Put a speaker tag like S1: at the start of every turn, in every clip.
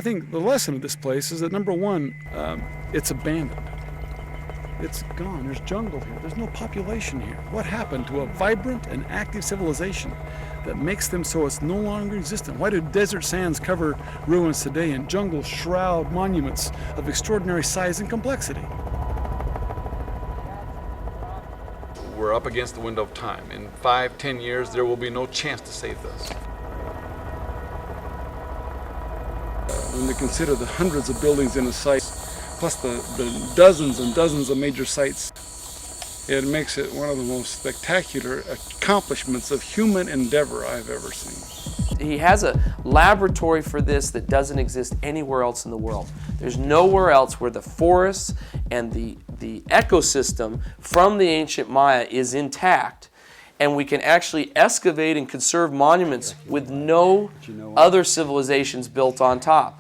S1: I think the lesson of this place is that, number one, it's abandoned. It's gone. There's jungle here. There's no population here. What happened to a vibrant and active civilization that makes them so it's no longer existent? Why do desert sands cover ruins today and jungles shroud monuments of extraordinary size and complexity? We're up against the window of time. In 5-10 years, there will be no chance to save this. When you consider the hundreds of buildings in a site, plus the dozens and dozens of major sites, it makes it one of the most spectacular accomplishments of human endeavor I've ever seen.
S2: He has a laboratory for this that doesn't exist anywhere else in the world. There's nowhere else where the forests and the ecosystem from the ancient Maya is intact, and we can actually excavate and conserve monuments with no other civilizations built on top.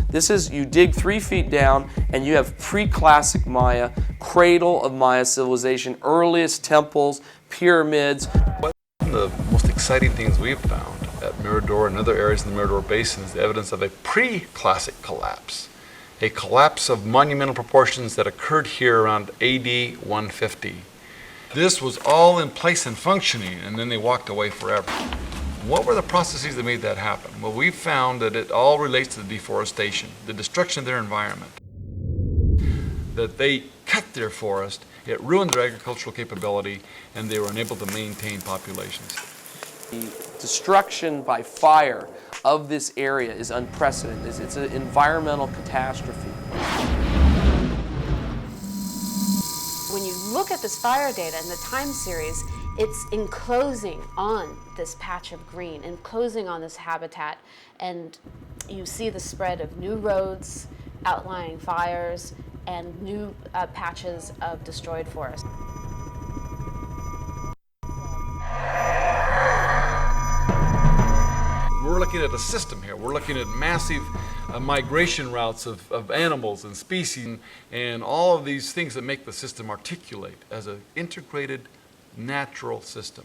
S2: This is, you dig 3 feet down and you have pre-classic Maya, cradle of Maya civilization, earliest temples, pyramids.
S1: One of the most exciting things we've found at Mirador and other areas in the Mirador Basin is the evidence of a pre-classic collapse. A collapse of monumental proportions that occurred here around AD 150. This was all in place and functioning, and then they walked away forever. What were the processes that made that happen? Well, we found that it all relates to the deforestation, the destruction of their environment. That they cut their forest, it ruined their agricultural capability, and they were unable to maintain populations.
S2: The destruction by fire of this area is unprecedented. It's an environmental catastrophe.
S3: When you look at this fire data in the time series, it's enclosing on this patch of green, enclosing on this habitat, and you see the spread of new roads, outlying fires, and new patches of destroyed forest.
S1: We're looking at a system here. We're looking at massive migration routes of animals and species and all of these things that make the system articulate as an integrated natural system.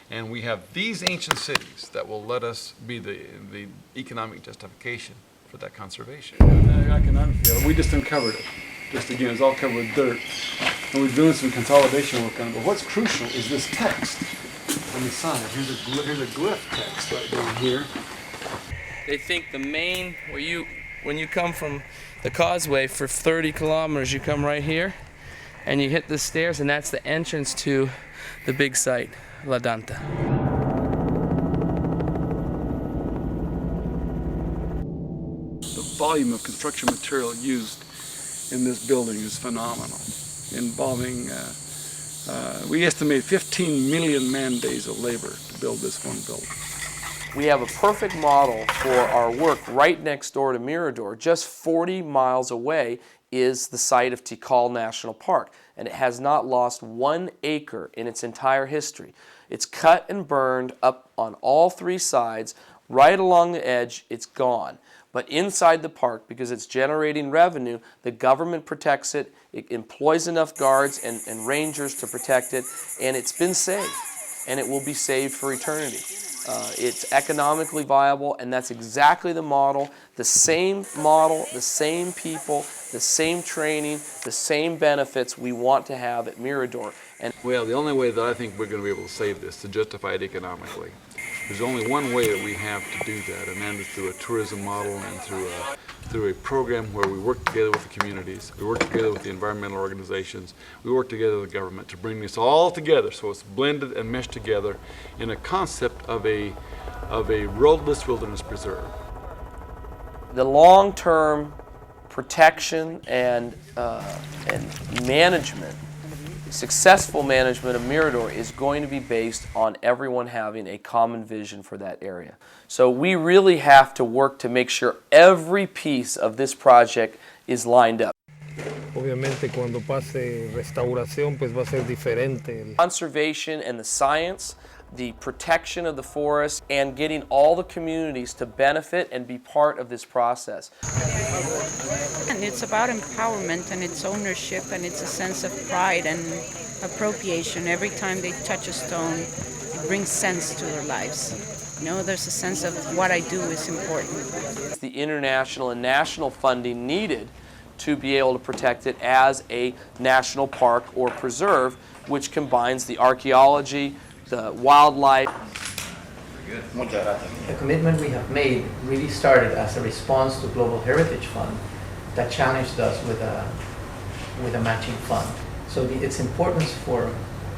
S1: And we have these ancient cities that will let us be the economic justification for that conservation. I can unfeel it. We just uncovered it. Just again, it's all covered with dirt. And we're doing some consolidation work on it. But what's crucial is this text on the side. Here's a glyph text right down here.
S2: They think the main, when you come from the causeway for 30 kilometers, you come right here and you hit the stairs, and that's the entrance to the big site, La Danta.
S1: The volume of construction material used in this building is phenomenal, involving, we estimate 15 million man-days of labor to build this one building.
S2: We have a perfect model for our work right next door to Mirador. Just 40 miles away is the site of Tikal National Park, and it has not lost 1 acre in its entire history. It's cut and burned up on all 3 sides. Right along the edge, it's gone. But inside the park, because it's generating revenue, the government protects it. It employs enough guards and rangers to protect it, and it's been saved, and it will be saved for eternity. It's economically viable, and that's exactly the model, the same people, the same training, the same benefits we want to have at Mirador. And
S1: well, the only way that I think we're going to be able to save this, to justify it economically, there's only one way that we have to do that, and that is through a tourism model and through a program where we work together with the communities, we work together with the environmental organizations, we work together with the government to bring this all together so it's blended and meshed together in a concept of a roadless wilderness preserve.
S2: The long-term protection and management, successful management of Mirador is going to be based on everyone having a common vision for that area. So we really have to work to make sure every piece of this project is lined up.
S4: Obviamente cuando pase restauración pues va a ser diferente.
S2: Conservation and the science, the protection of the forest, and getting all the communities to benefit and be part of this process.
S5: And it's about empowerment, and it's ownership, and it's a sense of pride and appropriation. Every time they touch a stone, it brings sense to their lives. You know, there's a sense of what I do is important.
S2: It's the international and national funding needed to be able to protect it as a national park or preserve, which combines the archaeology, the wildlife.
S6: The commitment we have made really started as a response to Global Heritage Fund that challenged us with a matching fund. So its importance for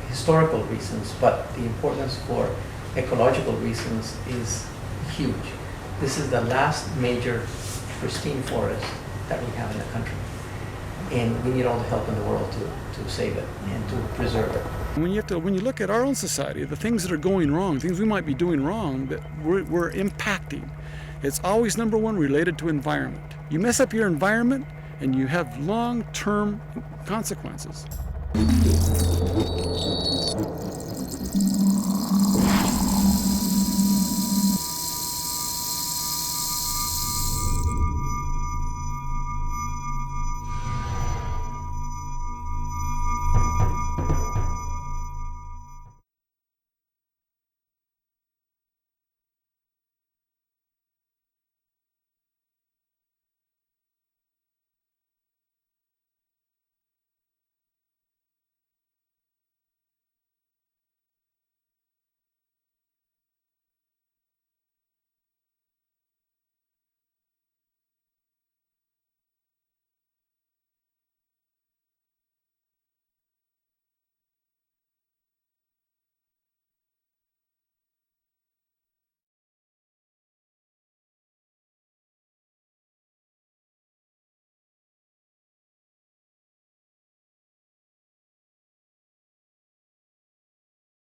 S6: historical reasons, but the importance for ecological reasons is huge. This is the last major pristine forest that we have in the country. And we need all the help in the world to save it and to preserve it.
S7: When you look at our own society, the things that are going wrong, things we might be doing wrong that we're impacting, it's always number one related to environment. You mess up your environment and you have long-term consequences.